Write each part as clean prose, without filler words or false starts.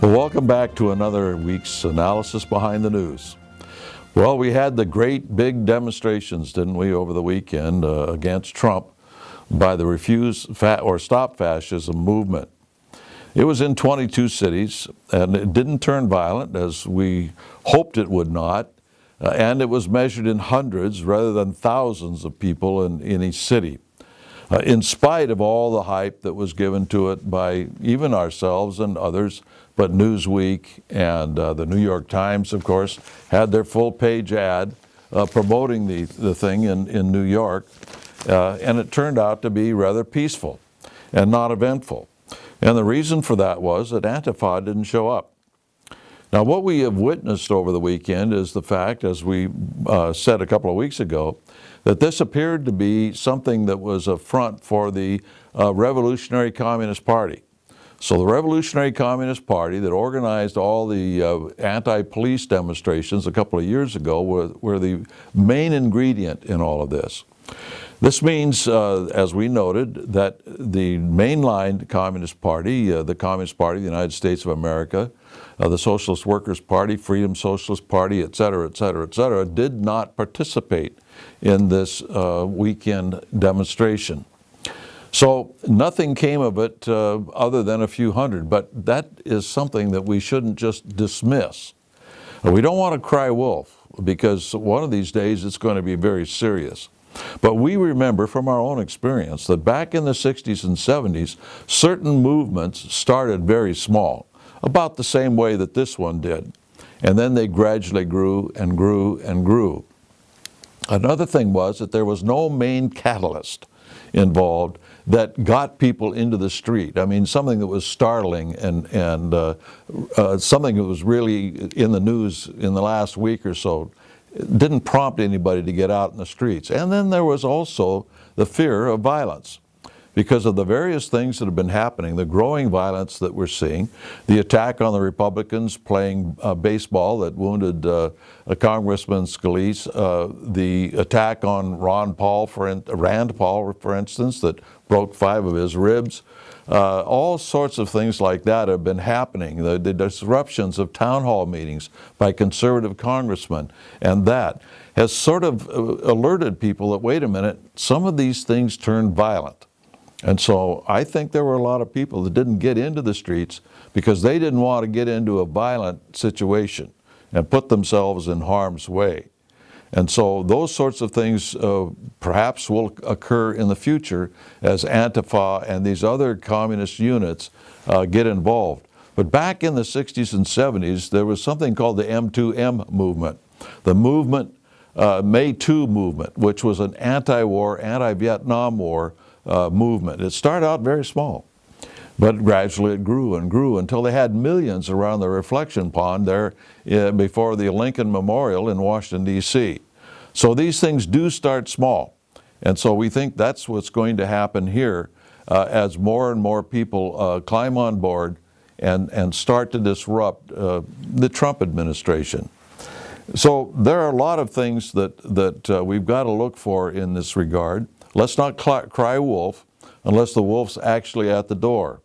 Well, welcome back to another week's analysis behind the news. Well, we had the great big demonstrations, didn't we, over the weekend against Trump by the Refuse or Stop Fascism movement. It was in 22 cities, and it didn't turn violent as we hoped it would not, and it was measured in hundreds rather than thousands of people in each city. In spite of all the hype that was given to it by even ourselves and others, but Newsweek and the New York Times, of course, had their full-page ad promoting the thing in New York, and it turned out to be rather peaceful and not eventful. And the reason for that was that Antifa didn't show up. Now, what we have witnessed over the weekend is the fact, as we said a couple of weeks ago, that this appeared to be something that was a front for the Revolutionary Communist Party. So the Revolutionary Communist Party that organized all the anti-police demonstrations a couple of years ago were the main ingredient in all of this. This means, as we noted, that the mainline Communist Party, the Communist Party of the United States of America, the Socialist Workers' Party, Freedom Socialist Party, et cetera, did not participate in this weekend demonstration. So nothing came of it other than a few hundred, but that is something that we shouldn't just dismiss. We don't want to cry wolf, because one of these days it's going to be very serious. But we remember from our own experience that back in the 60s and 70s, certain movements started very small, about the same way that this one did. And then they gradually grew and grew and grew. Another thing was that there was no main catalyst involved that got people into the street. I mean, something that was startling and something that was really in the news in the last week or so didn't prompt anybody to get out in the streets. And then there was also the fear of violence because of the various things that have been happening, the growing violence that we're seeing, the attack on the Republicans playing baseball that wounded Congressman Scalise, the attack on Rand Paul, for instance, that broke 5 of his ribs. All sorts of things like that have been happening. The disruptions of town hall meetings by conservative congressmen, and that has sort of alerted people that, wait a minute, some of these things turn violent. And so I think there were a lot of people that didn't get into the streets because they didn't want to get into a violent situation and put themselves in harm's way. And so those sorts of things perhaps will occur in the future as Antifa and these other communist units get involved. But back in the 60s and 70s, there was something called the M2M movement. The movement, May 2 movement, which was an anti-war, anti-Vietnam War movement. It started out very small, but gradually it grew and grew until they had millions around the reflection pond there before the Lincoln Memorial in Washington, D.C. So these things do start small. And so we think that's what's going to happen here as more and more people climb on board and start to disrupt the Trump administration. So there are a lot of things that we've got to look for in this regard. Let's not cry wolf unless the wolf's actually at the door.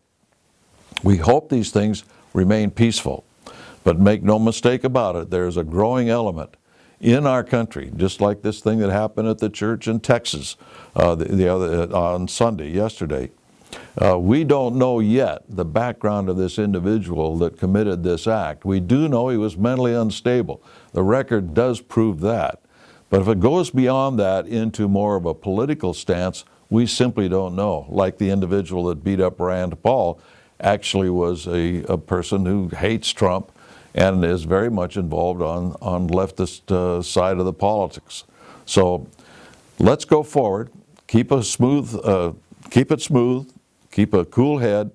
We hope these things remain peaceful, but make no mistake about it, there's a growing element in our country, just like this thing that happened at the church in Texas on Sunday, yesterday. We don't know yet the background of this individual that committed this act. We do know he was mentally unstable. The record does prove that. But if it goes beyond that into more of a political stance, we simply don't know. Like the individual that beat up Rand Paul actually was a person who hates Trump and is very much involved on leftist side of the politics. So let's go forward, keep it smooth, keep a cool head,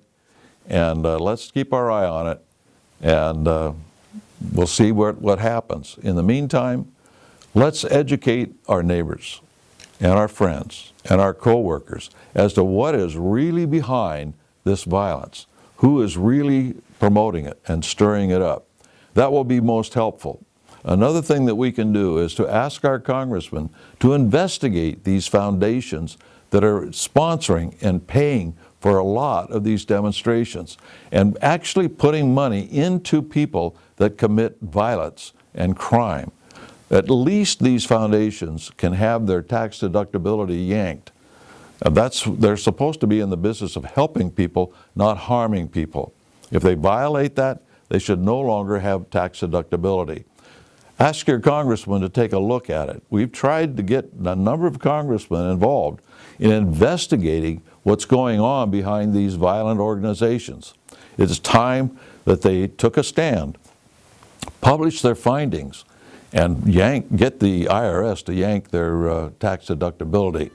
and let's keep our eye on it, and we'll see what happens. In the meantime, let's educate our neighbors and our friends and our co-workers as to what is really behind this violence, who is really promoting it and stirring it up. That will be most helpful. Another thing that we can do is to ask our congressmen to investigate these foundations that are sponsoring and paying for a lot of these demonstrations and actually putting money into people that commit violence and crime. At least these foundations can have their tax deductibility yanked. They're supposed to be in the business of helping people, not harming people. If they violate that, they should no longer have tax deductibility. Ask your congressman to take a look at it. We've tried to get a number of congressmen involved in investigating what's going on behind these violent organizations. It's time that they took a stand, published their findings, and get the IRS to yank their tax deductibility.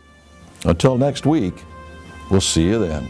Until next week, we'll see you then.